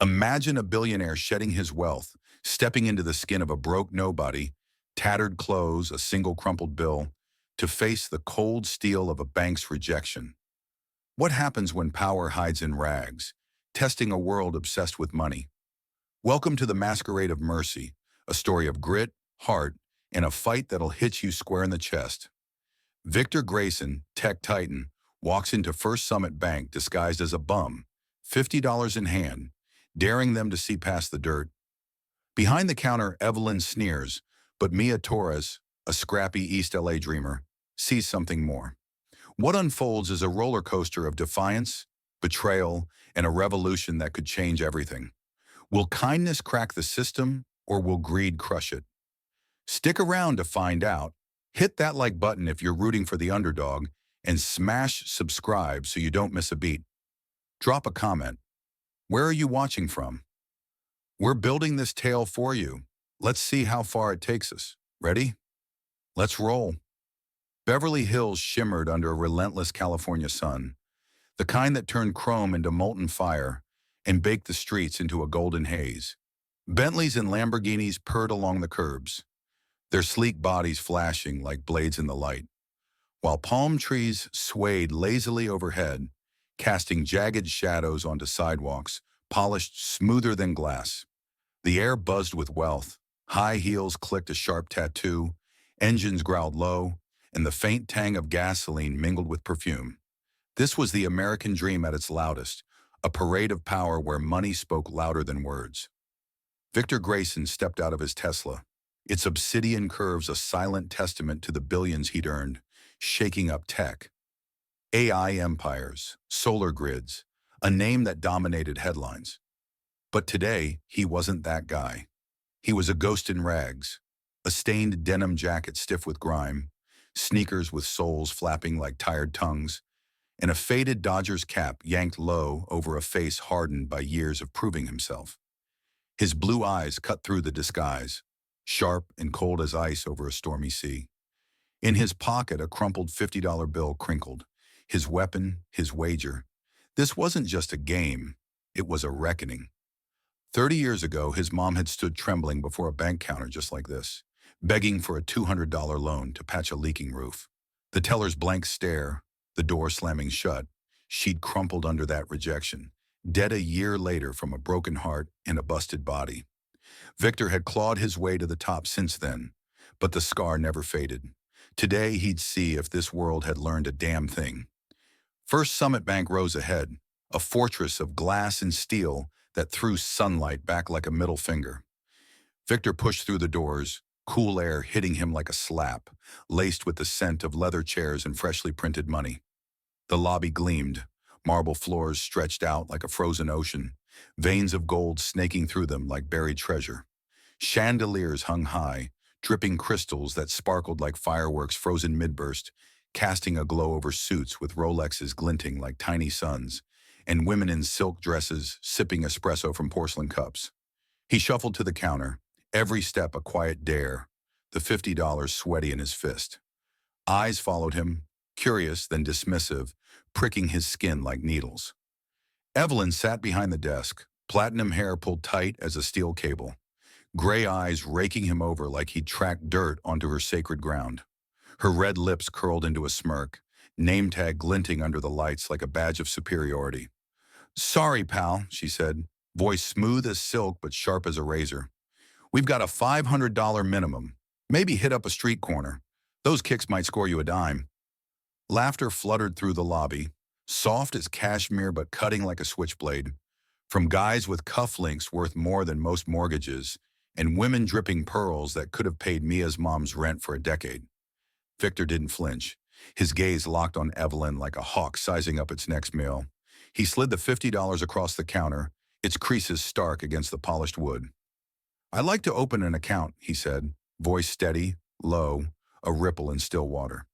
Imagine a billionaire shedding his wealth, stepping into the skin of a broke nobody, tattered clothes, a single crumpled bill, to face the cold steel of a bank's rejection. What happens when power hides in rags, testing a world obsessed with money? Welcome to the Masquerade of Mercy, a story of grit, heart, and a fight that'll hit you square in the chest. Victor Grayson, tech titan, walks into First Summit Bank disguised as a bum, $50 in hand, daring them to see past the dirt. Behind the counter, Evelyn sneers, but Mia Torres, a scrappy East LA dreamer, sees something more. What unfolds is a roller coaster of defiance, betrayal, and a revolution that could change everything. Will kindness crack the system, or will greed crush it? Stick around to find out. Hit that like button if you're rooting for the underdog, and smash subscribe so you don't miss a beat. Drop a comment. Where are you watching from? We're building this tale for you. Let's see how far it takes us. Ready? Let's roll. Beverly Hills shimmered under a relentless California sun, the kind that turned chrome into molten fire and baked the streets into a golden haze. Bentleys and Lamborghinis purred along the curbs, their sleek bodies flashing like blades in the light, while palm trees swayed lazily overhead, casting jagged shadows onto sidewalks, polished smoother than glass. The air buzzed with wealth. High heels clicked a sharp tattoo, engines growled low, and the faint tang of gasoline mingled with perfume. This was the American dream at its loudest, a parade of power where money spoke louder than words. Victor Grayson stepped out of his Tesla, its obsidian curves a silent testament to the billions he'd earned, shaking up tech. AI empires, solar grids, a name that dominated headlines. But today, he wasn't that guy. He was a ghost in rags, a stained denim jacket stiff with grime, sneakers with soles flapping like tired tongues, and a faded Dodgers cap yanked low over a face hardened by years of proving himself. His blue eyes cut through the disguise, sharp and cold as ice over a stormy sea. In his pocket, a crumpled $50 bill crinkled, his weapon, his wager. This wasn't just a game, it was a reckoning. 30 years ago, his mom had stood trembling before a bank counter just like this, begging for a $200 loan to patch a leaking roof. The teller's blank stare, the door slamming shut, she'd crumpled under that rejection, dead a year later from a broken heart and a busted body. Victor had clawed his way to the top since then, but the scar never faded. Today, he'd see if this world had learned a damn thing. First Summit Bank rose ahead, a fortress of glass and steel that threw sunlight back like a middle finger. Victor pushed through the doors, cool air hitting him like a slap, laced with the scent of leather chairs and freshly printed money. The lobby gleamed, marble floors stretched out like a frozen ocean, veins of gold snaking through them like buried treasure. Chandeliers hung high, dripping crystals that sparkled like fireworks frozen mid-burst, casting a glow over suits with Rolexes glinting like tiny suns, and women in silk dresses sipping espresso from porcelain cups. He shuffled to the counter, every step a quiet dare, the $50 sweaty in his fist. Eyes followed him, curious then dismissive, pricking his skin like needles. Evelyn sat behind the desk, platinum hair pulled tight as a steel cable, gray eyes raking him over like he'd tracked dirt onto her sacred ground. Her red lips curled into a smirk, name tag glinting under the lights like a badge of superiority. "Sorry, pal," she said, voice smooth as silk but sharp as a razor. "We've got a $500 minimum. Maybe hit up a street corner. Those kicks might score you a dime." Laughter fluttered through the lobby, soft as cashmere but cutting like a switchblade, from guys with cufflinks worth more than most mortgages and women dripping pearls that could have paid Mia's mom's rent for a decade. Victor didn't flinch, his gaze locked on Evelyn like a hawk sizing up its next meal. He slid the $50 across the counter, its creases stark against the polished wood. "I'd like to open an account," he said, voice steady, low, a ripple in still water.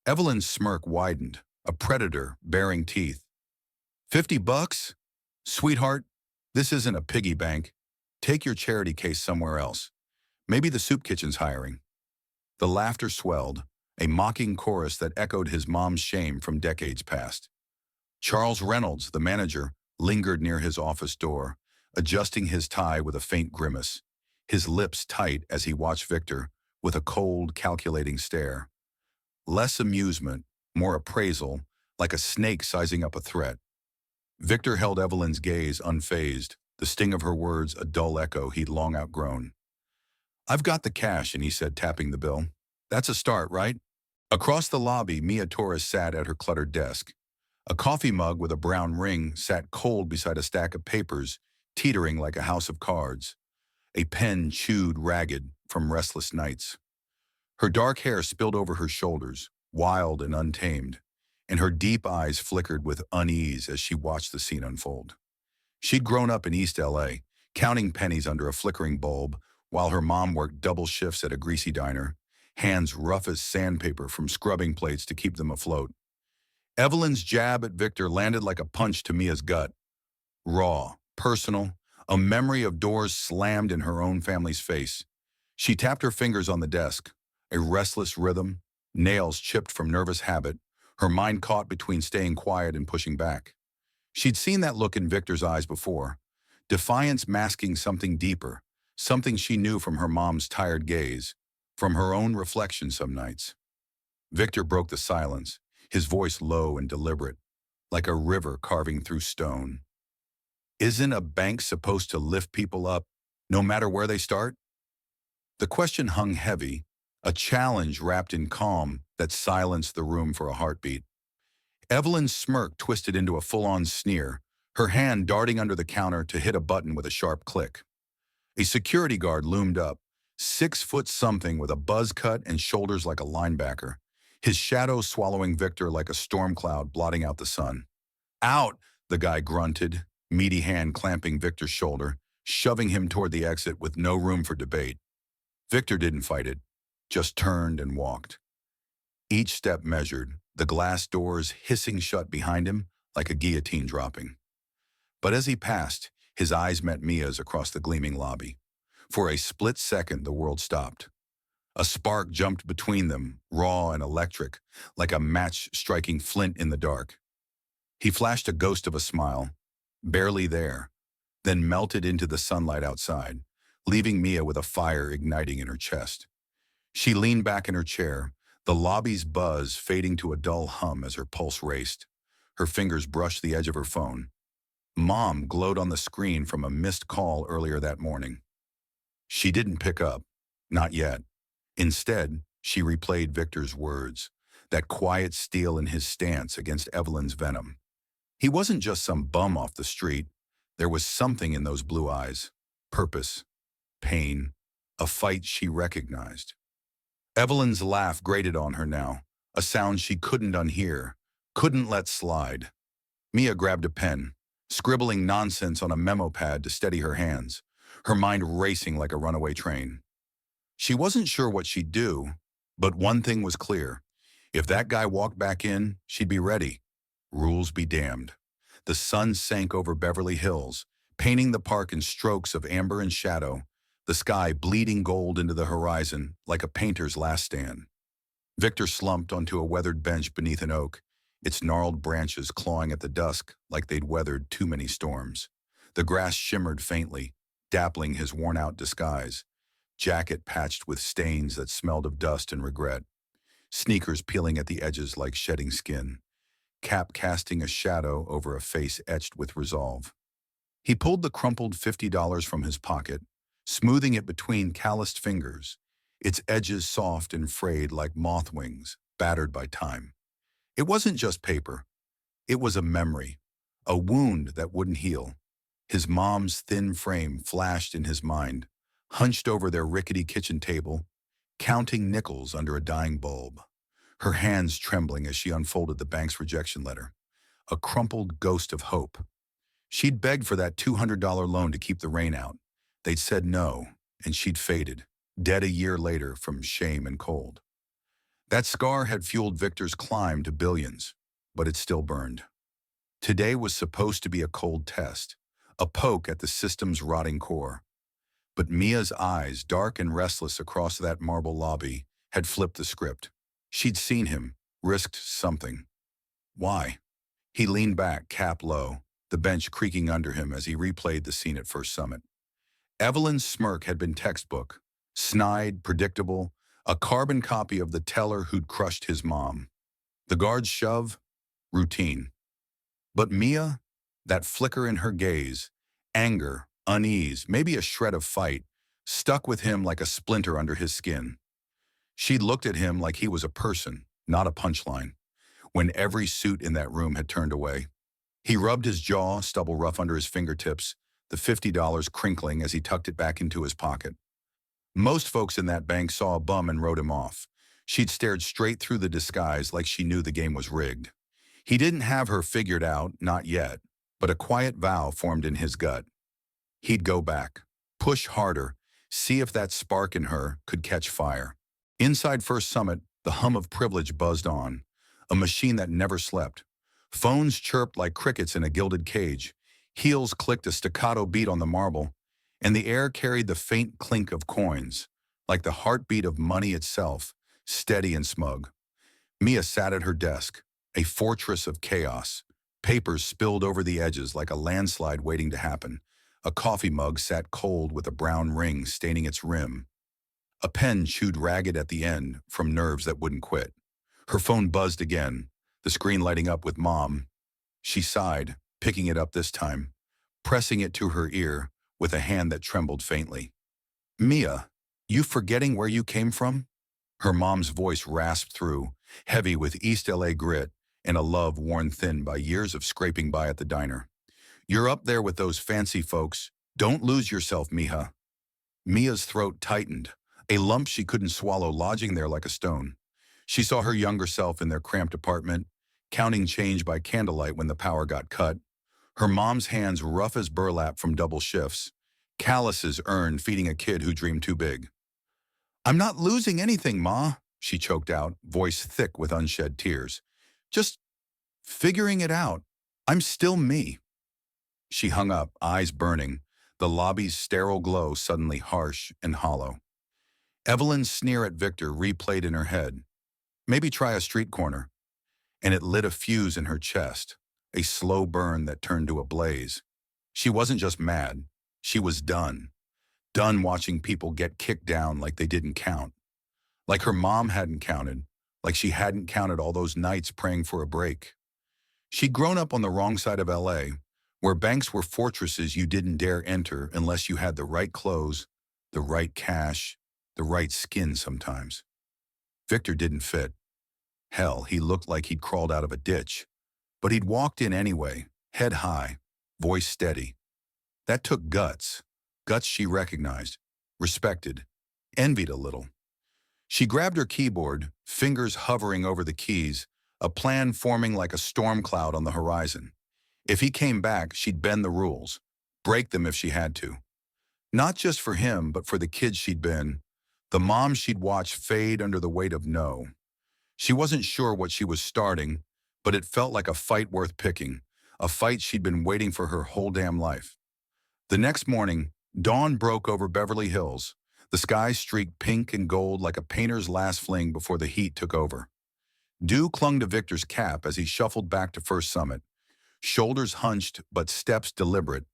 Evelyn's smirk widened, a predator baring teeth. $50? Sweetheart, this isn't a piggy bank. Take your charity case somewhere else. Maybe the soup kitchen's hiring." The laughter swelled, a mocking chorus that echoed his mom's shame from decades past. Charles Reynolds, the manager, lingered near his office door, adjusting his tie with a faint grimace, his lips tight as he watched Victor with a cold, calculating stare. Less amusement, more appraisal, like a snake sizing up a threat. Victor held Evelyn's gaze unfazed, the sting of her words a dull echo he'd long outgrown. "I've got the cash," and he said, tapping the bill. "That's a start, right?" Across the lobby, Mia Torres sat at her cluttered desk. A coffee mug with a brown ring sat cold beside a stack of papers, teetering like a house of cards. A pen chewed ragged from restless nights. Her dark hair spilled over her shoulders, wild and untamed, and her deep eyes flickered with unease as she watched the scene unfold. She'd grown up in East LA, counting pennies under a flickering bulb, while her mom worked double shifts at a greasy diner, hands rough as sandpaper from scrubbing plates to keep them afloat. Evelyn's jab at Victor landed like a punch to Mia's gut. Raw, personal, a memory of doors slammed in her own family's face. She tapped her fingers on the desk, a restless rhythm, nails chipped from nervous habit, her mind caught between staying quiet and pushing back. She'd seen that look in Victor's eyes before, defiance masking something deeper, something she knew from her mom's tired gaze, from her own reflection some nights. Victor broke the silence, his voice low and deliberate, like a river carving through stone. "Isn't a bank supposed to lift people up, no matter where they start?" The question hung heavy, a challenge wrapped in calm that silenced the room for a heartbeat. Evelyn's smirk twisted into a full-on sneer, her hand darting under the counter to hit a button with a sharp click. A security guard loomed up, 6 foot something with a buzz cut and shoulders like a linebacker, his shadow swallowing Victor like a storm cloud blotting out the sun. "Out!" the guy grunted, meaty hand clamping Victor's shoulder, shoving him toward the exit with no room for debate. Victor didn't fight it, just turned and walked. Each step measured, the glass doors hissing shut behind him like a guillotine dropping. But as he passed, his eyes met Mia's across the gleaming lobby. For a split second, the world stopped. A spark jumped between them, raw and electric, like a match striking flint in the dark. He flashed a ghost of a smile, barely there, then melted into the sunlight outside, leaving Mia with a fire igniting in her chest. She leaned back in her chair, the lobby's buzz fading to a dull hum as her pulse raced. Her fingers brushed the edge of her phone. Mom glowed on the screen from a missed call earlier that morning. She didn't pick up, not yet. Instead, she replayed Victor's words, that quiet steel in his stance against Evelyn's venom. He wasn't just some bum off the street. There was something in those blue eyes. Purpose, pain, a fight she recognized. Evelyn's laugh grated on her now, a sound she couldn't unhear, couldn't let slide. Mia grabbed a pen, scribbling nonsense on a memo pad to steady her hands, her mind racing like a runaway train. She wasn't sure what she'd do, but one thing was clear. If that guy walked back in, she'd be ready. Rules be damned. The sun sank over Beverly Hills, painting the park in strokes of amber and shadow, the sky bleeding gold into the horizon like a painter's last stand. Victor slumped onto a weathered bench beneath an oak, its gnarled branches clawing at the dusk like they'd weathered too many storms. The grass shimmered faintly, dappling his worn-out disguise, jacket patched with stains that smelled of dust and regret, sneakers peeling at the edges like shedding skin, cap casting a shadow over a face etched with resolve. He pulled the crumpled $50 from his pocket, smoothing it between calloused fingers, its edges soft and frayed like moth wings, battered by time. It wasn't just paper. It was a memory, a wound that wouldn't heal. His mom's thin frame flashed in his mind, hunched over their rickety kitchen table, counting nickels under a dying bulb, her hands trembling as she unfolded the bank's rejection letter, a crumpled ghost of hope. She'd begged for that $200 loan to keep the rain out. They'd said no, and she'd faded, dead a year later from shame and cold. That scar had fueled Victor's climb to billions, but it still burned. Today was supposed to be a cold test, a poke at the system's rotting core. But Mia's eyes, dark and restless across that marble lobby, had flipped the script. She'd seen him, risked something. Why? He leaned back, cap low, the bench creaking under him as he replayed the scene at First Summit. Evelyn's smirk had been textbook, snide, predictable, a carbon copy of the teller who'd crushed his mom. The guard's shove, routine. But Mia, that flicker in her gaze, anger, unease, maybe a shred of fight, stuck with him like a splinter under his skin. She looked at him like he was a person, not a punchline, when every suit in that room had turned away. He rubbed his jaw, stubble rough under his fingertips, the $50 crinkling as he tucked it back into his pocket. Most folks in that bank saw a bum and wrote him off. She'd stared straight through the disguise like she knew the game was rigged. He didn't have her figured out, not yet, but a quiet vow formed in his gut. He'd go back, push harder, see if that spark in her could catch fire. Inside First Summit, the hum of privilege buzzed on, a machine that never slept. Phones chirped like crickets in a gilded cage. Heels clicked a staccato beat on the marble, and the air carried the faint clink of coins, like the heartbeat of money itself, steady and smug. Mia sat at her desk, a fortress of chaos. Papers spilled over the edges like a landslide waiting to happen. A coffee mug sat cold with a brown ring staining its rim. A pen chewed ragged at the end from nerves that wouldn't quit. Her phone buzzed again, the screen lighting up with Mom. She sighed, picking it up this time, pressing it to her ear with a hand that trembled faintly. "Mia, you forgetting where you came from?" Her mom's voice rasped through, heavy with East LA grit and a love worn thin by years of scraping by at the diner. "You're up there with those fancy folks. Don't lose yourself, mija." Mia's throat tightened, a lump she couldn't swallow lodging there like a stone. She saw her younger self in their cramped apartment, counting change by candlelight when the power got cut, her mom's hands rough as burlap from double shifts, calluses earned feeding a kid who dreamed too big. "I'm not losing anything, Ma," she choked out, voice thick with unshed tears. "Just figuring it out. I'm still me." She hung up, eyes burning, the lobby's sterile glow suddenly harsh and hollow. Evelyn's sneer at Victor replayed in her head. Maybe try a street corner. And it lit a fuse in her chest, a slow burn that turned to a blaze. She wasn't just mad. She was done. Done watching people get kicked down like they didn't count. Like her mom hadn't counted, like she hadn't counted all those nights praying for a break. She'd grown up on the wrong side of LA, where banks were fortresses you didn't dare enter unless you had the right clothes, the right cash, the right skin sometimes. Victor didn't fit. Hell, he looked like he'd crawled out of a ditch. But he'd walked in anyway, head high, voice steady. That took guts. Guts she recognized, respected, envied a little. She grabbed her keyboard, fingers hovering over the keys, a plan forming like a storm cloud on the horizon. If he came back, she'd bend the rules, break them if she had to. Not just for him, but for the kids she'd been, the moms she'd watched fade under the weight of no. She wasn't sure what she was starting, but it felt like a fight worth picking, a fight she'd been waiting for her whole damn life. The next morning, dawn broke over Beverly Hills. The sky streaked pink and gold like a painter's last fling before the heat took over. Dew clung to Victor's cap as he shuffled back to First Summit, shoulders hunched but steps deliberate,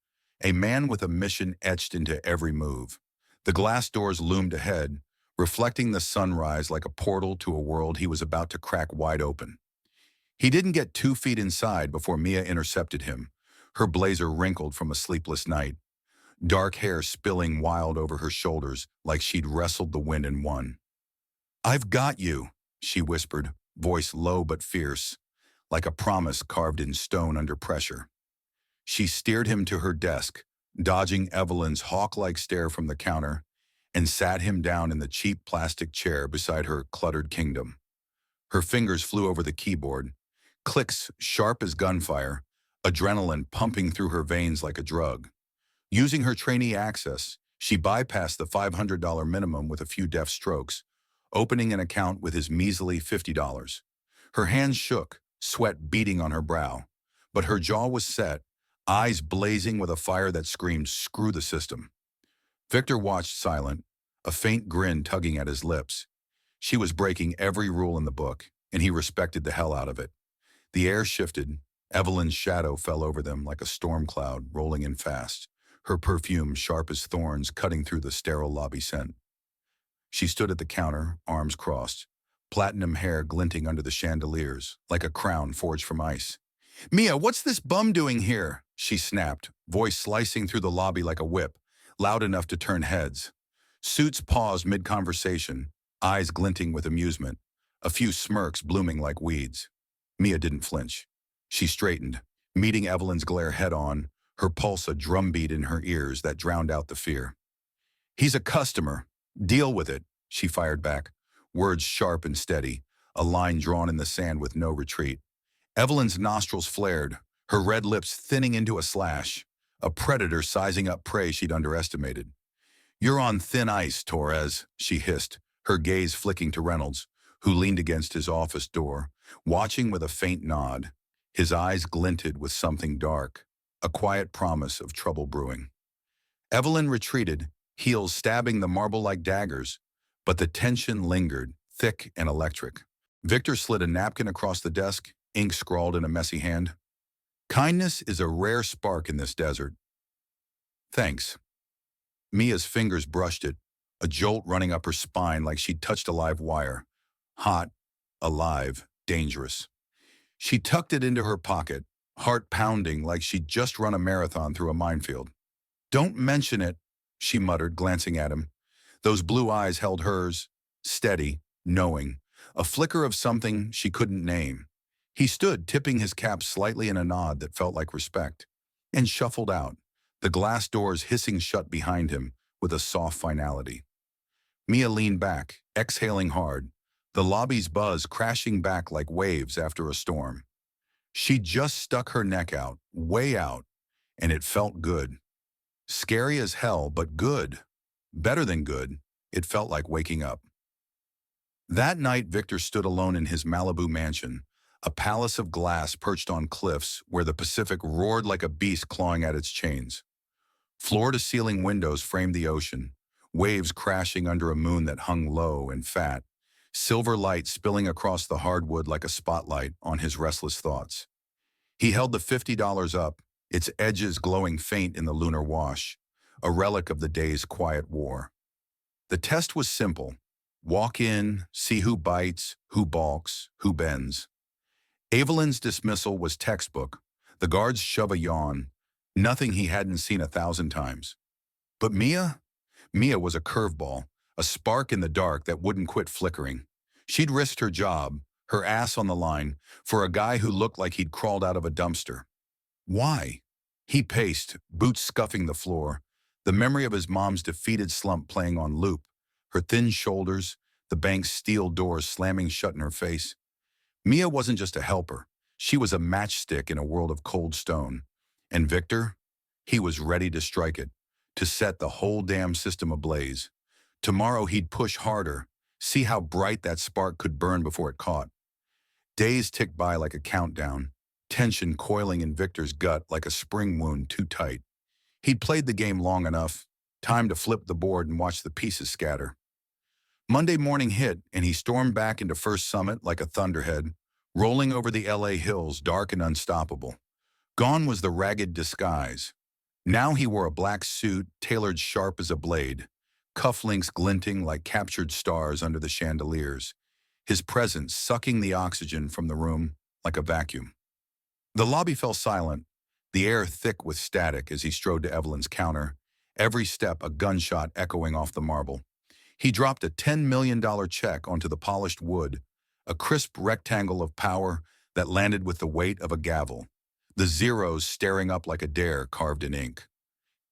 a man with a mission etched into every move. The glass doors loomed ahead, reflecting the sunrise like a portal to a world he was about to crack wide open. He didn't get 2 feet inside before Mia intercepted him, her blazer wrinkled from a sleepless night, dark hair spilling wild over her shoulders like she'd wrestled the wind and won. "I've got you," she whispered, voice low but fierce, like a promise carved in stone under pressure. She steered him to her desk, dodging Evelyn's hawk-like stare from the counter, and sat him down in the cheap plastic chair beside her cluttered kingdom. Her fingers flew over the keyboard, clicks sharp as gunfire, adrenaline pumping through her veins like a drug. Using her trainee access, she bypassed the $500 minimum with a few deft strokes, opening an account with his measly $50. Her hands shook, sweat beading on her brow, but her jaw was set, eyes blazing with a fire that screamed, "Screw the system." Victor watched silent, a faint grin tugging at his lips. She was breaking every rule in the book, and he respected the hell out of it. The air shifted, Evelyn's shadow fell over them like a storm cloud rolling in fast, her perfume sharp as thorns cutting through the sterile lobby scent. She stood at the counter, arms crossed, platinum hair glinting under the chandeliers, like a crown forged from ice. "Mia, what's this bum doing here?" she snapped, voice slicing through the lobby like a whip, loud enough to turn heads. Suits paused mid-conversation, eyes glinting with amusement, a few smirks blooming like weeds. Mia didn't flinch. She straightened, meeting Evelyn's glare head-on, her pulse a drumbeat in her ears that drowned out the fear. "He's a customer. Deal with it," she fired back, words sharp and steady, a line drawn in the sand with no retreat. Evelyn's nostrils flared, her red lips thinning into a slash, a predator sizing up prey she'd underestimated. "You're on thin ice, Torres," she hissed, her gaze flicking to Reynolds, who leaned against his office door, watching with a faint nod. His eyes glinted with something dark, a quiet promise of trouble brewing. Evelyn retreated, heels stabbing the marble like daggers, but the tension lingered, thick and electric. Victor slid a napkin across the desk, ink scrawled in a messy hand. "Kindness is a rare spark in this desert." "Thanks." Mia's fingers brushed it, a jolt running up her spine like she'd touched a live wire. Hot, alive, dangerous. She tucked it into her pocket, heart pounding like she'd just run a marathon through a minefield. "Don't mention it," she muttered, glancing at him. Those blue eyes held hers, steady, knowing, a flicker of something she couldn't name. He stood, tipping his cap slightly in a nod that felt like respect, and shuffled out, the glass doors hissing shut behind him with a soft finality. Mia leaned back, exhaling hard, the lobby's buzz crashing back like waves after a storm. She just stuck her neck out, way out, and it felt good. Scary as hell, but good. Better than good. It felt like waking up. That night, Victor stood alone in his Malibu mansion, a palace of glass perched on cliffs where the Pacific roared like a beast clawing at its chains. Floor-to-ceiling windows framed the ocean, waves crashing under a moon that hung low and fat, silver light spilling across the hardwood like a spotlight on his restless thoughts. He held the $50 up, its edges glowing faint in the lunar wash, a relic of the day's quiet war. The test was simple. Walk in, see who bites, who balks, who bends. Evelyn's dismissal was textbook. The guards shove a yawn, nothing he hadn't seen 1,000 times. But Mia? Mia was a curveball, a spark in the dark that wouldn't quit flickering. She'd risked her job, her ass on the line, for a guy who looked like he'd crawled out of a dumpster. Why? He paced, boots scuffing the floor, the memory of his mom's defeated slump playing on loop, her thin shoulders, the bank's steel doors slamming shut in her face. Mia wasn't just a helper. She was a matchstick in a world of cold stone. And Victor? He was ready to strike it, to set the whole damn system ablaze. Tomorrow he'd push harder, see how bright that spark could burn before it caught. Days ticked by like a countdown, tension coiling in Victor's gut like a spring wound too tight. He'd played the game long enough, time to flip the board and watch the pieces scatter. Monday morning hit, and he stormed back into First Summit like a thunderhead, rolling over the LA hills dark and unstoppable. Gone was the ragged disguise. Now he wore a black suit tailored sharp as a blade, cufflinks glinting like captured stars under the chandeliers, his presence sucking the oxygen from the room like a vacuum. The lobby fell silent, the air thick with static as he strode to Evelyn's counter, every step a gunshot echoing off the marble. He dropped a $10 million check onto the polished wood, a crisp rectangle of power that landed with the weight of a gavel, the zeros staring up like a dare carved in ink.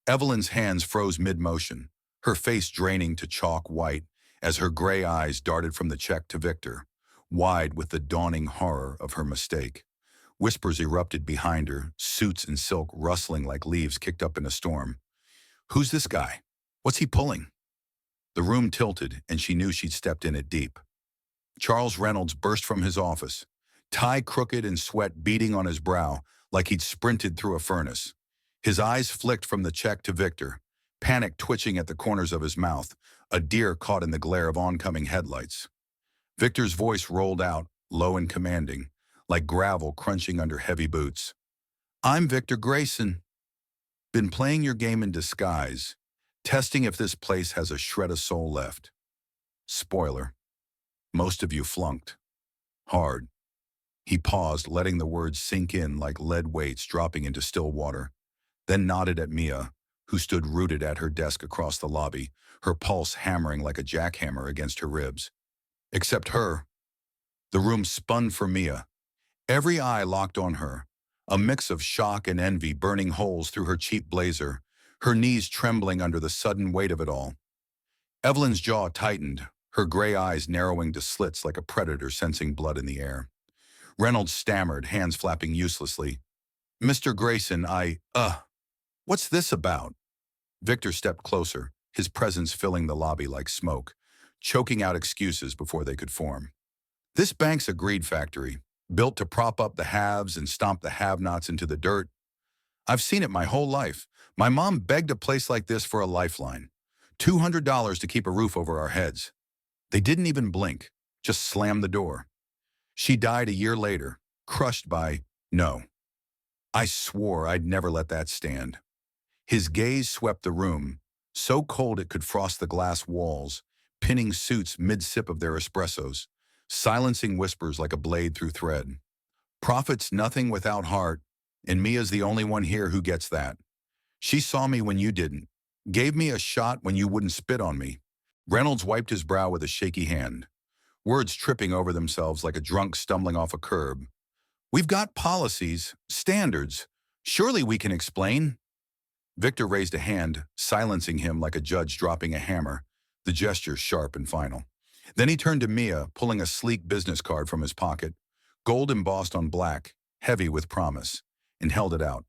Evelyn's hands froze mid-motion, her face draining to chalk white as her gray eyes darted from the check to Victor, wide with the dawning horror of her mistake. Whispers erupted behind her, suits and silk rustling like leaves kicked up in a storm. "Who's this guy? What's he pulling?" The room tilted, and she knew she'd stepped in it deep. Charles Reynolds burst from his office, tie crooked and sweat beading on his brow like he'd sprinted through a furnace. His eyes flicked from the check to Victor, panic twitching at the corners of his mouth, a deer caught in the glare of oncoming headlights. Victor's voice rolled out, low and commanding, like gravel crunching under heavy boots. I'm Victor Grayson. Been playing your game in disguise, testing if this place has a shred of soul left. Spoiler, most of you flunked. Hard. He paused, letting the words sink in like lead weights dropping into still water, then nodded at Mia, who stood rooted at her desk across the lobby, her pulse hammering like a jackhammer against her ribs. Except her. The room spun for Mia, every eye locked on her, a mix of shock and envy burning holes through her cheap blazer, her knees trembling under the sudden weight of it all. Evelyn's jaw tightened, her gray eyes narrowing to slits like a predator sensing blood in the air. Reynolds stammered, hands flapping uselessly. Mr. Grayson, what's this about? Victor stepped closer, his presence filling the lobby like smoke, choking out excuses before they could form. This bank's a greed factory, built to prop up the haves and stomp the have-nots into the dirt. I've seen it my whole life. My mom begged a place like this for a lifeline. $200 to keep a roof over our heads. They didn't even blink, just slammed the door. She died a year later, crushed by no. I swore I'd never let that stand. His gaze swept the room, so cold it could frost the glass walls, pinning suits mid-sip of their espressos, silencing whispers like a blade through thread. Profit's nothing without heart, and Mia's the only one here who gets that. She saw me when you didn't, gave me a shot when you wouldn't spit on me. Reynolds wiped his brow with a shaky hand, words tripping over themselves like a drunk stumbling off a curb. We've got policies, standards. Surely we can explain. Victor raised a hand, silencing him like a judge dropping a hammer, the gesture sharp and final. Then he turned to Mia, pulling a sleek business card from his pocket, gold embossed on black, heavy with promise, and held it out.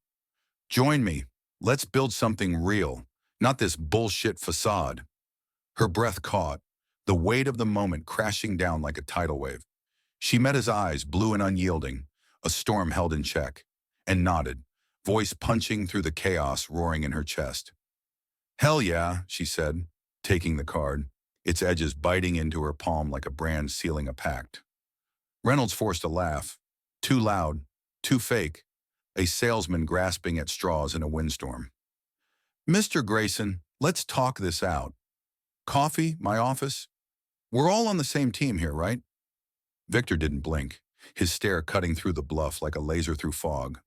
Join me. Let's build something real, not this bullshit facade. Her breath caught, the weight of the moment crashing down like a tidal wave. She met his eyes, blue and unyielding, a storm held in check, and nodded, voice punching through the chaos roaring in her chest. Hell yeah, she said, taking the card, its edges biting into her palm like a brand sealing a pact. Reynolds forced a laugh, too loud, too fake, a salesman grasping at straws in a windstorm. Mr. Grayson, let's talk this out. Coffee, my office? We're all on the same team here, right? Victor didn't blink, his stare cutting through the bluff like a laser through fog.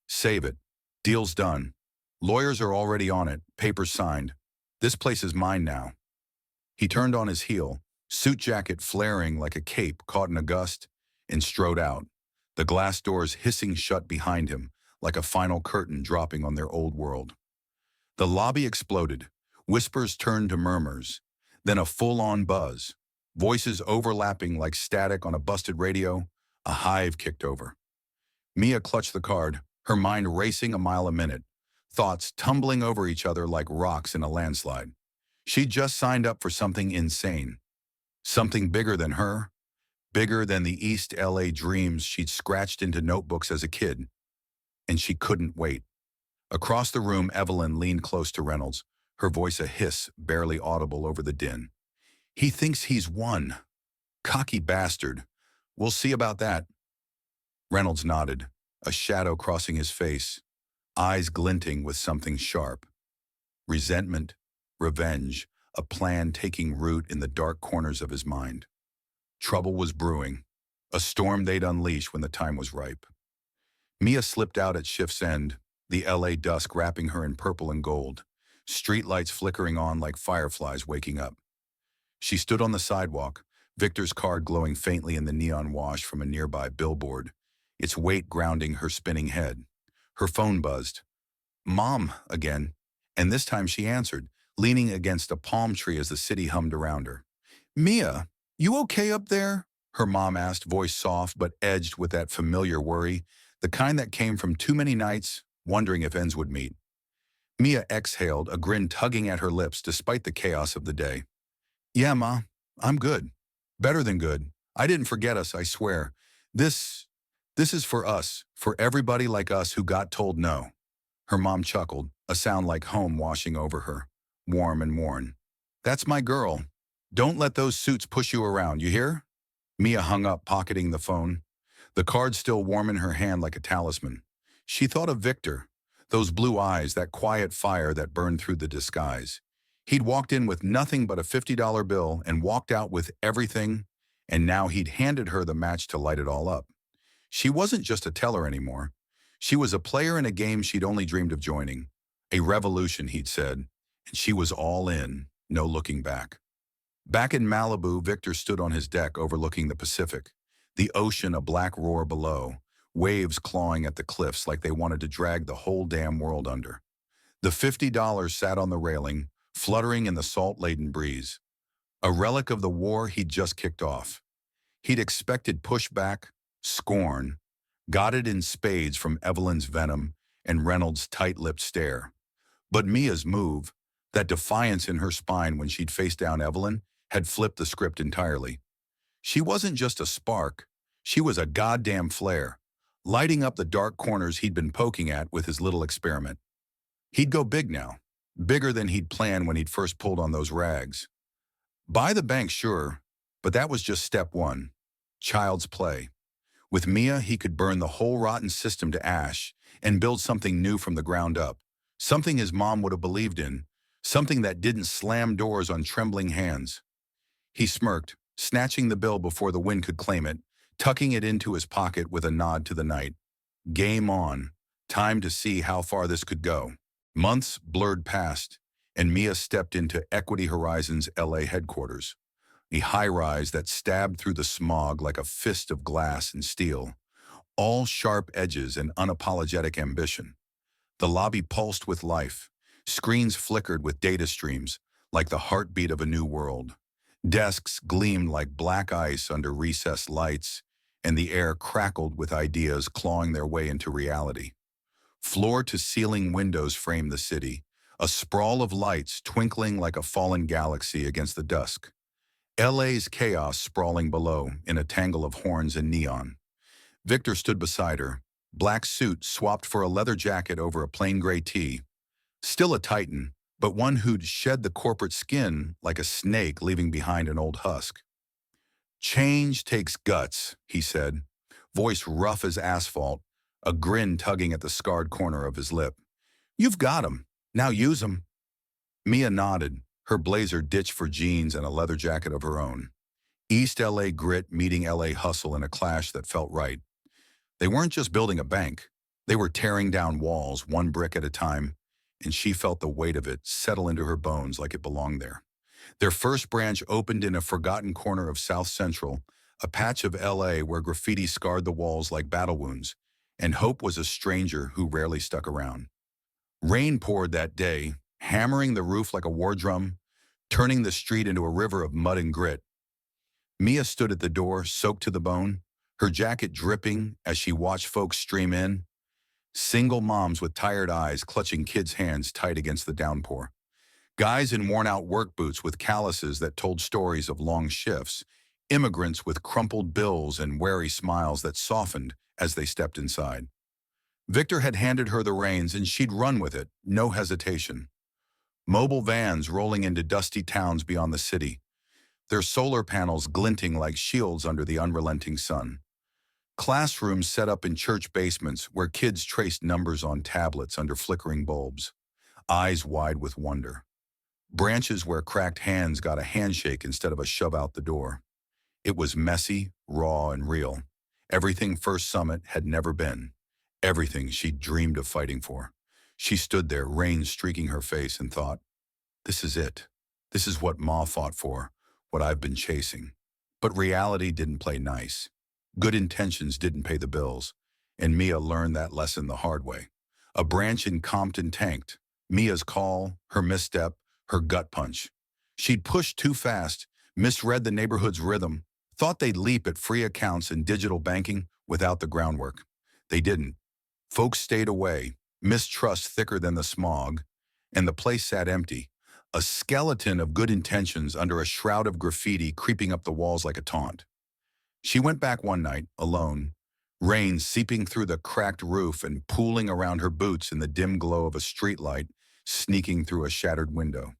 Save it. Deal's done. Lawyers are already on it, papers signed. This place is mine now. He turned on his heel, suit jacket flaring like a cape caught in a gust, and strode out, the glass doors hissing shut behind him like a final curtain dropping on their old world. The lobby exploded, whispers turned to murmurs, then a full-on buzz, voices overlapping like static on a busted radio, a hive kicked over. Mia clutched the card, her mind racing a mile a minute, thoughts tumbling over each other like rocks in a landslide. She'd just signed up for something insane, something bigger than her, bigger than the East LA dreams she'd scratched into notebooks as a kid. And she couldn't wait. Across the room, Evelyn leaned close to Reynolds, her voice a hiss barely audible over the din. He thinks he's won. Cocky bastard. We'll see about that. Reynolds nodded, a shadow crossing his face, eyes glinting with something sharp. Resentment, revenge, a plan taking root in the dark corners of his mind. Trouble was brewing, a storm they'd unleash when the time was ripe. Mia slipped out at shift's end, the LA dusk wrapping her in purple and gold, streetlights flickering on like fireflies waking up. She stood on the sidewalk, Victor's card glowing faintly in the neon wash from a nearby billboard, its weight grounding her spinning head. Her phone buzzed. Mom, again, and this time she answered, leaning against a palm tree as the city hummed around her. Mia, you okay up there? Her mom asked, voice soft but edged with that familiar worry, the kind that came from too many nights, wondering if ends would meet. Mia exhaled, a grin tugging at her lips despite the chaos of the day. Yeah, Ma, I'm good. Better than good. I didn't forget us, I swear. This is for us, for everybody like us who got told no. Her mom chuckled, a sound like home washing over her, warm and worn. That's my girl. Don't let those suits push you around, you hear? Mia hung up, pocketing the phone. the card still warm in her hand like a talisman. She thought of Victor, those blue eyes, that quiet fire that burned through the disguise. He'd walked in with nothing but a $50 bill and walked out with everything, and now he'd handed her the match to light it all up. She wasn't just a teller anymore. She was a player in a game she'd only dreamed of joining. A revolution, he'd said, and she was all in, no looking back. Back in Malibu, Victor stood on his deck overlooking the Pacific, the ocean a black roar below, waves clawing at the cliffs like they wanted to drag the whole damn world under. The $50 sat on the railing, fluttering in the salt-laden breeze, a relic of the war he'd just kicked off. He'd expected pushback, scorn, got it in spades from Evelyn's venom and Reynolds' tight-lipped stare. But Mia's move, that defiance in her spine when she'd faced down Evelyn, had flipped the script entirely. She wasn't just a spark, she was a goddamn flare, lighting up the dark corners he'd been poking at with his little experiment. He'd go big now, bigger than he'd planned when he'd first pulled on those rags. Buy the bank, sure, but that was just step one. Child's play. With Mia, he could burn the whole rotten system to ash and build something new from the ground up, something his mom would have believed in, something that didn't slam doors on trembling hands. He smirked, snatching the bill before the wind could claim it, tucking it into his pocket with a nod to the night. Game on. Time to see how far this could go. Months blurred past, and Mia stepped into Equity Horizon's LA headquarters, a high-rise that stabbed through the smog like a fist of glass and steel, all sharp edges and unapologetic ambition. The lobby pulsed with life. Screens flickered with data streams, like the heartbeat of a new world. Desks gleamed like black ice under recessed lights, and the air crackled with ideas clawing their way into reality. Floor-to-ceiling windows framed the city, a sprawl of lights twinkling like a fallen galaxy against the dusk. LA's chaos sprawling below in a tangle of horns and neon. Victor stood beside her, black suit swapped for a leather jacket over a plain gray tee. Still a titan, but one who'd shed the corporate skin like a snake leaving behind an old husk. "Change takes guts," he said, voice rough as asphalt, a grin tugging at the scarred corner of his lip. "You've got 'em. Now use 'em." Mia nodded, her blazer ditched for jeans and a leather jacket of her own. East LA grit meeting LA hustle in a clash that felt right. They weren't just building a bank. They were tearing down walls, one brick at a time, and she felt the weight of it settle into her bones like it belonged there. Their first branch opened in a forgotten corner of South Central, a patch of LA where graffiti scarred the walls like battle wounds, and Hope was a stranger who rarely stuck around. Rain poured that day, hammering the roof like a war drum, turning the street into a river of mud and grit. Mia stood at the door, soaked to the bone, her jacket dripping as she watched folks stream in. Single moms with tired eyes clutching kids' hands tight against the downpour. Guys in worn-out work boots with calluses that told stories of long shifts. Immigrants with crumpled bills and wary smiles that softened as they stepped inside. Victor had handed her the reins and she'd run with it, no hesitation. Mobile vans rolling into dusty towns beyond the city, their solar panels glinting like shields under the unrelenting sun. Classrooms set up in church basements where kids traced numbers on tablets under flickering bulbs, eyes wide with wonder. Branches where cracked hands got a handshake instead of a shove out the door. It was messy, raw, and real. Everything First Summit had never been. Everything she'd dreamed of fighting for. She stood there, rain streaking her face, and thought, "This is it. This is what Ma fought for, what I've been chasing." But reality didn't play nice. Good intentions didn't pay the bills, and Mia learned that lesson the hard way. A branch in Compton tanked. Mia's call, her misstep, her gut punch. She'd pushed too fast, misread the neighborhood's rhythm, thought they'd leap at free accounts and digital banking without the groundwork. They didn't. Folks stayed away, mistrust thicker than the smog, and the place sat empty, a skeleton of good intentions under a shroud of graffiti creeping up the walls like a taunt. She went back one night, alone, rain seeping through the cracked roof and pooling around her boots in the dim glow of a streetlight sneaking through a shattered window.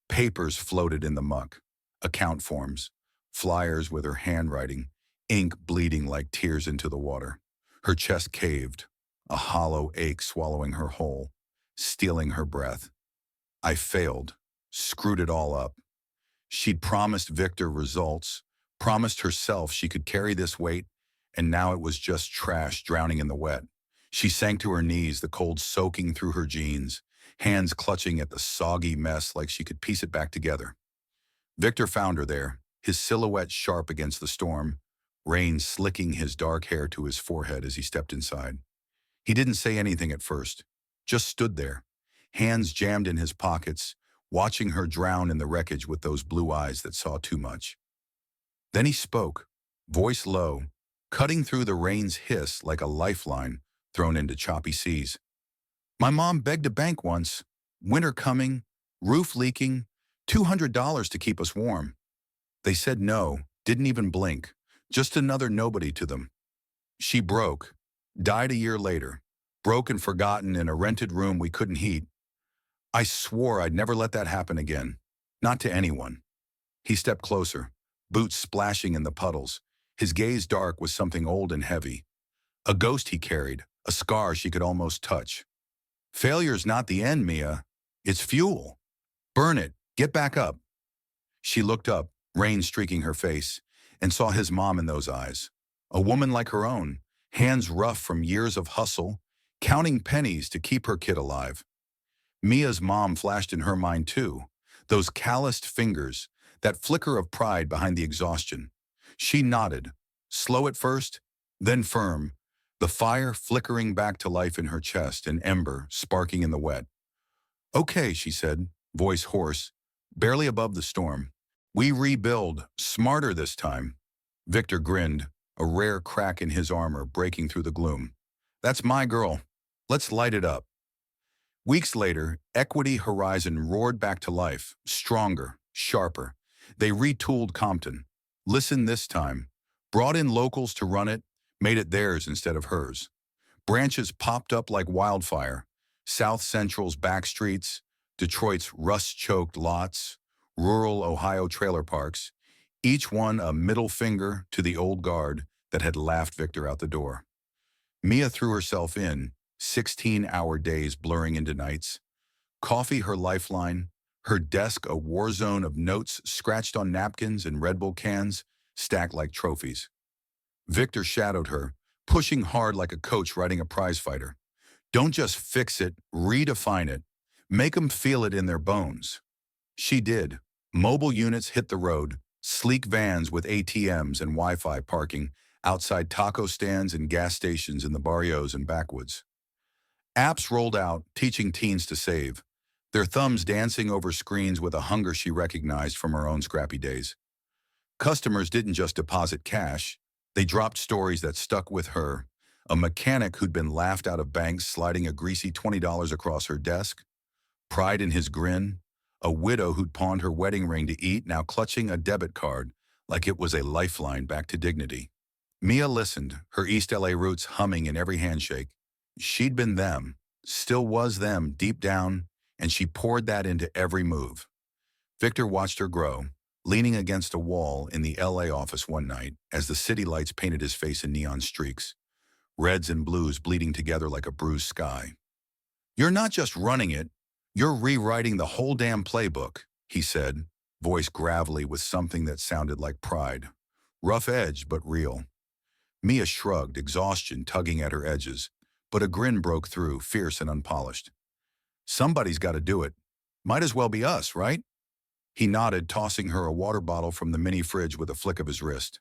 Papers floated in the muck, account forms, flyers with her handwriting, ink bleeding like tears into the water. Her chest caved, a hollow ache swallowing her whole, stealing her breath. I failed, screwed it all up. She'd promised Victor results, promised herself she could carry this weight, and now it was just trash drowning in the wet. She sank to her knees, the cold soaking through her jeans, hands clutching at the soggy mess like she could piece it back together. Victor found her there, his silhouette sharp against the storm, rain slicking his dark hair to his forehead as he stepped inside. He didn't say anything at first, just stood there, hands jammed in his pockets, watching her drown in the wreckage with those blue eyes that saw too much. Then he spoke, voice low, cutting through the rain's hiss like a lifeline thrown into choppy seas. My mom begged a bank once, winter coming, roof leaking, $200 to keep us warm. They said no, didn't even blink, just another nobody to them. She broke, died a year later, broke and forgotten in a rented room we couldn't heat. I swore I'd never let that happen again, not to anyone. He stepped closer, boots splashing in the puddles, his gaze dark with something old and heavy. A ghost he carried, a scar she could almost touch. Failure's not the end, Mia. It's fuel. Burn it, get back up. She looked up, rain streaking her face, and saw his mom in those eyes. A woman like her own, hands rough from years of hustle, counting pennies to keep her kid alive. Mia's mom flashed in her mind too, those calloused fingers, that flicker of pride behind the exhaustion. She nodded, slow at first, then firm, the fire flickering back to life in her chest, an ember sparking in the wet. Okay, she said, voice hoarse, barely above the storm. We rebuild, smarter this time. Victor grinned, a rare crack in his armor breaking through the gloom. That's my girl. Let's light it up. Weeks later, Equity Horizon roared back to life, stronger, sharper. They retooled Compton. Listened this time. Brought in locals to run it, made it theirs instead of hers. Branches popped up like wildfire. South Central's back streets, Detroit's rust-choked lots, rural Ohio trailer parks, each one a middle finger to the old guard that had laughed Victor out the door. Mia threw herself in, 16-hour days blurring into nights. Coffee her lifeline, her desk a war zone of notes scratched on napkins and Red Bull cans stacked like trophies. Victor shadowed her, pushing hard like a coach riding a prize fighter. Don't just fix it, redefine it. Make them feel it in their bones. She did. Mobile units hit the road, sleek vans with ATMs and Wi-Fi parking outside taco stands and gas stations in the barrios and backwoods. Apps rolled out, teaching teens to save, their thumbs dancing over screens with a hunger she recognized from her own scrappy days. Customers didn't just deposit cash, they dropped stories that stuck with her. A mechanic who'd been laughed out of banks sliding a greasy $20 across her desk, pride in his grin, a widow who'd pawned her wedding ring to eat, now clutching a debit card like it was a lifeline back to dignity. Mia listened, her East LA roots humming in every handshake. She'd been them, still was them deep down, and she poured that into every move. Victor watched her grow, leaning against a wall in the LA office one night as the city lights painted his face in neon streaks, reds and blues bleeding together like a bruised sky. You're not just running it, you're rewriting the whole damn playbook, he said, voice gravelly with something that sounded like pride. Rough edge, but real. Mia shrugged, exhaustion tugging at her edges, but a grin broke through, fierce and unpolished. Somebody's got to do it. Might as well be us, right? He nodded, tossing her a water bottle from the mini fridge with a flick of his wrist.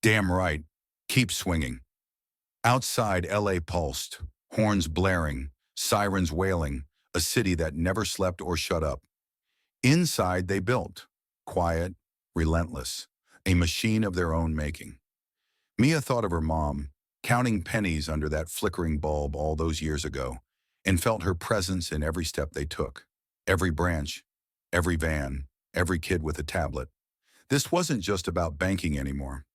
Damn right. Keep swinging. Outside, LA pulsed, horns blaring, sirens wailing, a city that never slept or shut up. Inside, they built, quiet, relentless, a machine of their own making. Mia thought of her mom, counting pennies under that flickering bulb all those years ago, and felt her presence in every step they took. Every branch, every van, every kid with a tablet. This wasn't just about banking anymore.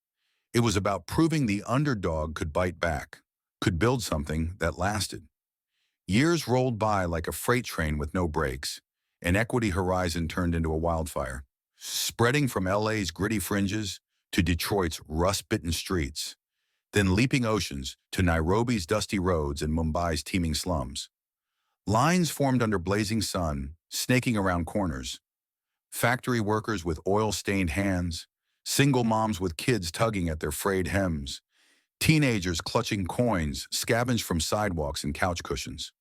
It was about proving the underdog could bite back, could build something that lasted. Years rolled by like a freight train with no brakes, and Equity Horizon turned into a wildfire, spreading from LA's gritty fringes to Detroit's rust-bitten streets, then leaping oceans to Nairobi's dusty roads and Mumbai's teeming slums. Lines formed under blazing sun, snaking around corners. Factory workers with oil-stained hands, single moms with kids tugging at their frayed hems, teenagers clutching coins scavenged from sidewalks and couch cushions.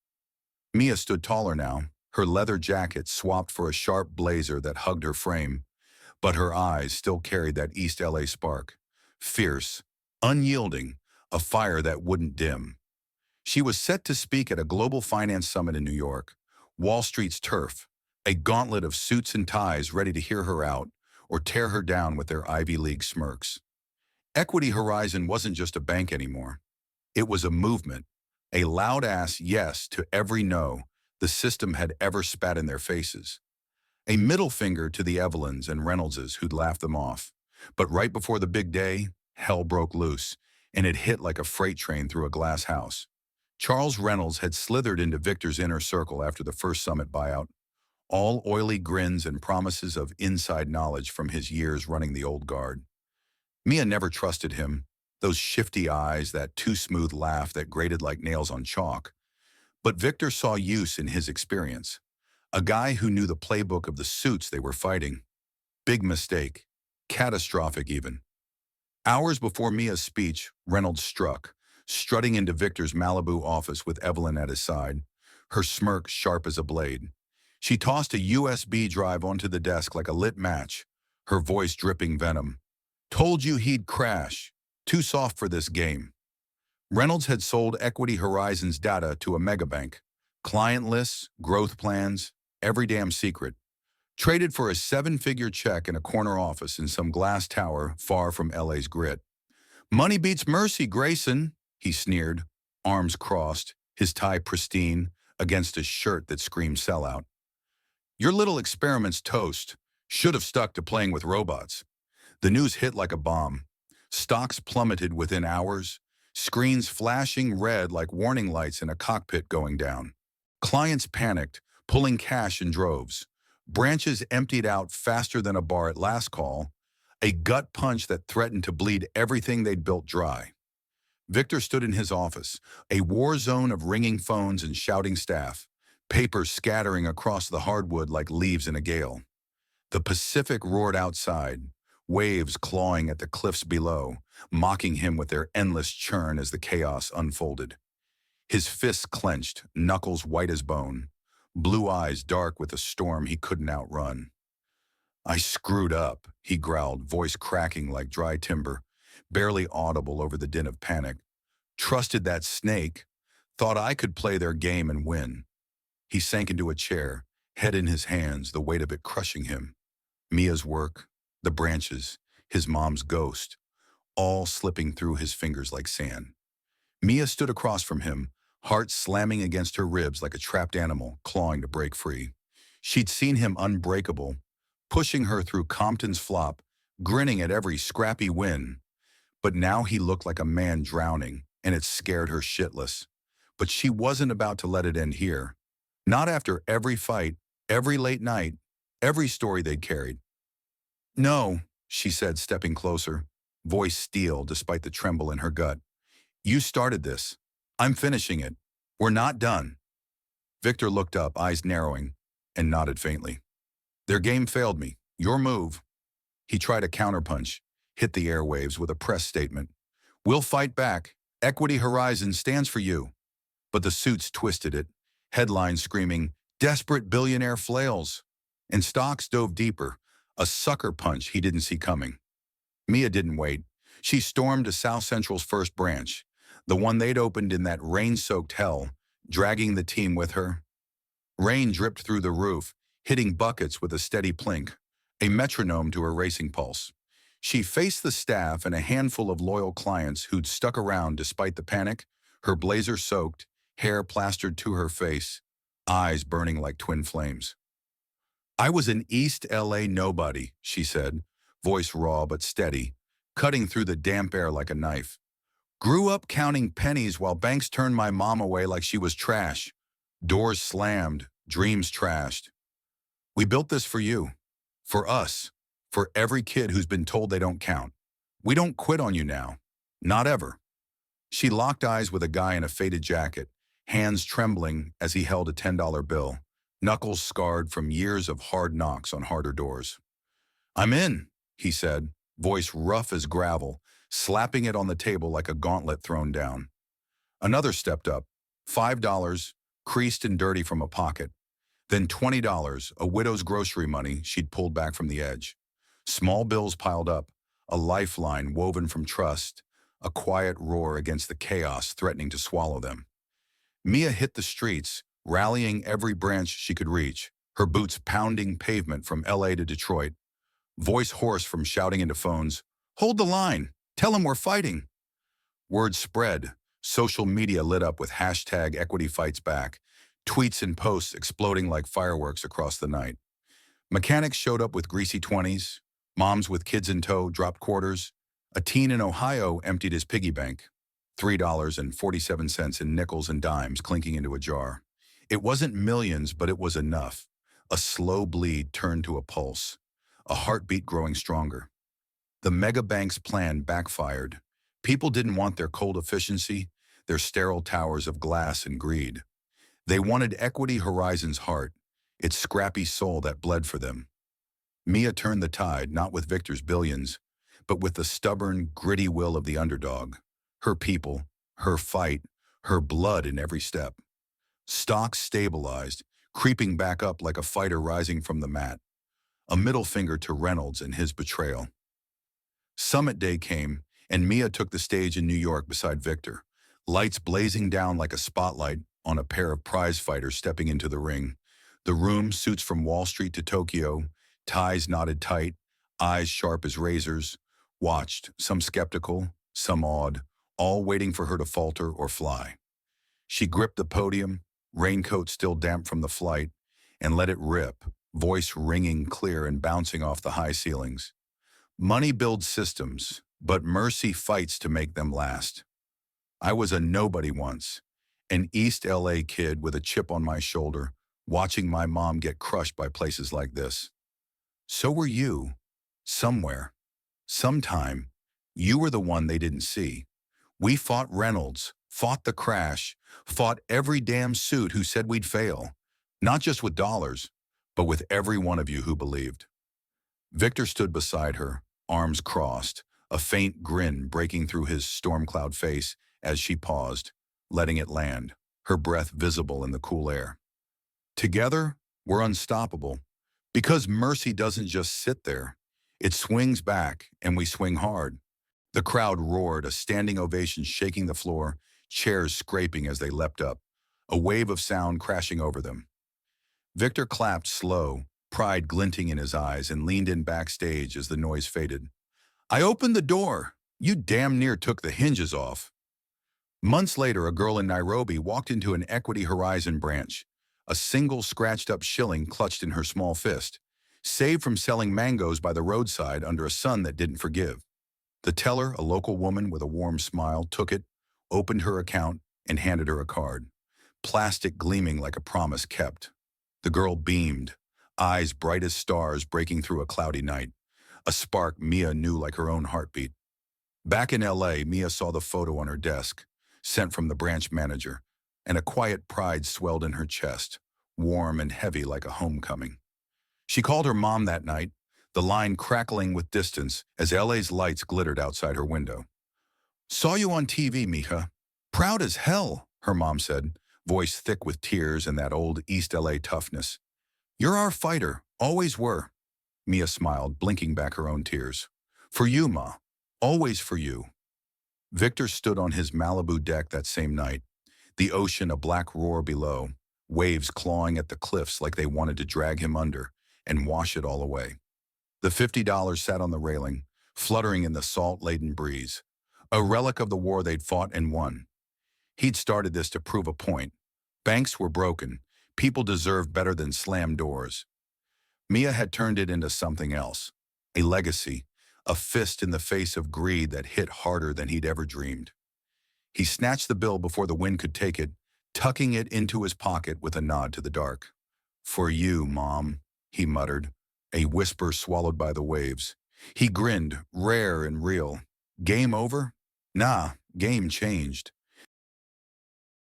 Mia stood taller now, her leather jacket swapped for a sharp blazer that hugged her frame, but her eyes still carried that East LA spark. Fierce, unyielding, a fire that wouldn't dim. She was set to speak at a global finance summit in New York, Wall Street's turf, a gauntlet of suits and ties ready to hear her out or tear her down with their Ivy League smirks. Equity Horizon wasn't just a bank anymore. It was a movement, a loud-ass yes to every no the system had ever spat in their faces. A middle finger to the Evelyns and Reynoldses who'd laughed them off. But right before the big day, hell broke loose, and it hit like a freight train through a glass house. Charles Reynolds had slithered into Victor's inner circle after the first summit buyout, all oily grins and promises of inside knowledge from his years running the old guard. Mia never trusted him, those shifty eyes, that too smooth laugh that grated like nails on chalk. But Victor saw use in his experience. A guy who knew the playbook of the suits they were fighting. Big mistake. Catastrophic even. Hours before Mia's speech, Reynolds struck, strutting into Victor's Malibu office with Evelyn at his side, her smirk sharp as a blade. She tossed a USB drive onto the desk like a lit match, her voice dripping venom. Told you he'd crash. Too soft for this game. Reynolds had sold Equity Horizon's data to a megabank. Client lists, growth plans, every damn secret. Traded for a seven-figure check in a corner office in some glass tower far from LA's grit. Money beats mercy, Grayson, he sneered, arms crossed, his tie pristine, against a shirt that screamed sellout. Your little experiment's toast. Should have stuck to playing with robots. The news hit like a bomb. Stocks plummeted within hours, screens flashing red like warning lights in a cockpit going down. Clients panicked, pulling cash in droves. Branches emptied out faster than a bar at last call, a gut punch that threatened to bleed everything they'd built dry. Victor stood in his office, a war zone of ringing phones and shouting staff, papers scattering across the hardwood like leaves in a gale. The Pacific roared outside, waves clawing at the cliffs below, mocking him with their endless churn as the chaos unfolded. His fists clenched, knuckles white as bone, blue eyes dark with a storm he couldn't outrun. I screwed up, he growled, voice cracking like dry timber, barely audible over the din of panic. Trusted that snake, thought I could play their game and win. He sank into a chair, head in his hands, the weight of it crushing him. Mia's work, the branches, his mom's ghost, all slipping through his fingers like sand. Mia stood across from him, heart slamming against her ribs like a trapped animal clawing to break free. She'd seen him unbreakable, pushing her through Compton's flop, grinning at every scrappy win. But now he looked like a man drowning, and it scared her shitless. But she wasn't about to let it end here. Not after every fight, every late night, every story they'd carried. No, she said, stepping closer, voice steel despite the tremble in her gut. You started this. I'm finishing it. We're not done. Victor looked up, eyes narrowing, and nodded faintly. Their game failed me. Your move. He tried a counterpunch, hit the airwaves with a press statement. We'll fight back. Equity Horizon stands for you. But the suits twisted it, headlines screaming, desperate billionaire flails. And stocks dove deeper, a sucker punch he didn't see coming. Mia didn't wait. She stormed to South Central's first branch, the one they'd opened in that rain-soaked hell, dragging the team with her. Rain dripped through the roof, hitting buckets with a steady plink, a metronome to her racing pulse. She faced the staff and a handful of loyal clients who'd stuck around despite the panic, her blazer soaked, hair plastered to her face, eyes burning like twin flames. I was an East LA nobody, she said, voice raw but steady, cutting through the damp air like a knife. Grew up counting pennies while banks turned my mom away like she was trash. Doors slammed, dreams trashed. We built this for you, for us, for every kid who's been told they don't count. We don't quit on you now. Not ever. She locked eyes with a guy in a faded jacket, hands trembling as he held a $10 bill, knuckles scarred from years of hard knocks on harder doors. I'm in, he said, voice rough as gravel, slapping it on the table like a gauntlet thrown down. Another stepped up, $5, creased and dirty from a pocket. Then $20, a widow's grocery money she'd pulled back from the edge. Small bills piled up, a lifeline woven from trust, a quiet roar against the chaos threatening to swallow them. Mia hit the streets, rallying every branch she could reach, her boots pounding pavement from LA to Detroit, voice hoarse from shouting into phones, "Hold the line! Tell them we're fighting!" Word spread, social media lit up with hashtag Equity Fights Back, tweets and posts exploding like fireworks across the night. Mechanics showed up with greasy 20s, moms with kids in tow dropped quarters. A teen in Ohio emptied his piggy bank, $3.47 in nickels and dimes clinking into a jar. It wasn't millions, but it was enough. A slow bleed turned to a pulse, a heartbeat growing stronger. The mega bank's plan backfired. People didn't want their cold efficiency, their sterile towers of glass and greed. They wanted Equity Horizon's heart, its scrappy soul that bled for them. Mia turned the tide, not with Victor's billions, but with the stubborn, gritty will of the underdog. Her people, her fight, her blood in every step. Stocks stabilized, creeping back up like a fighter rising from the mat. A middle finger to Reynolds and his betrayal. Summit Day came, and Mia took the stage in New York beside Victor, lights blazing down like a spotlight on a pair of prize fighters stepping into the ring. The room, suits from Wall Street to Tokyo, ties knotted tight, eyes sharp as razors, watched, some skeptical, some awed, all waiting for her to falter or fly. She gripped the podium, raincoat still damp from the flight, and let it rip, voice ringing clear and bouncing off the high ceilings. Money builds systems, but mercy fights to make them last. I was a nobody once, an East LA kid with a chip on my shoulder, watching my mom get crushed by places like this. So were you, somewhere, sometime. You were the one they didn't see. We fought Reynolds, fought the crash, fought every damn suit who said we'd fail, not just with dollars, but with every one of you who believed. Victor stood beside her, arms crossed, a faint grin breaking through his storm cloud face as she paused, letting it land, her breath visible in the cool air. Together, we're unstoppable, because mercy doesn't just sit there. It swings back, and we swing hard. The crowd roared, a standing ovation shaking the floor, chairs scraping as they leapt up, a wave of sound crashing over them. Victor clapped slow, pride glinting in his eyes, and leaned in backstage as the noise faded. I opened the door. You damn near took the hinges off. Months later, a girl in Nairobi walked into an Equity Horizon branch, a single scratched-up shilling clutched in her small fist, saved from selling mangoes by the roadside under a sun that didn't forgive. The teller, a local woman with a warm smile, took it, opened her account, and handed her a card, plastic gleaming like a promise kept. The girl beamed, eyes bright as stars breaking through a cloudy night, a spark Mia knew like her own heartbeat. Back in LA, Mia saw the photo on her desk, sent from the branch manager, and a quiet pride swelled in her chest, warm and heavy like a homecoming. She called her mom that night, the line crackling with distance as LA's lights glittered outside her window. Saw you on TV, mija. Proud as hell, her mom said, voice thick with tears and that old East LA toughness. You're our fighter, always were. Mia smiled, blinking back her own tears. For you, Ma. Always for you. Victor stood on his Malibu deck that same night, the ocean a black roar below, waves clawing at the cliffs like they wanted to drag him under and wash it all away. The $50 sat on the railing, fluttering in the salt-laden breeze, a relic of the war they'd fought and won. He'd started this to prove a point. Banks were broken. People deserved better than slammed doors. Mia had turned it into something else, a legacy, a fist in the face of greed that hit harder than he'd ever dreamed. He snatched the bill before the wind could take it, tucking it into his pocket with a nod to the dark. For you, Mom, he muttered, a whisper swallowed by the waves. He grinned, rare and real, Game over? Nah, game changed.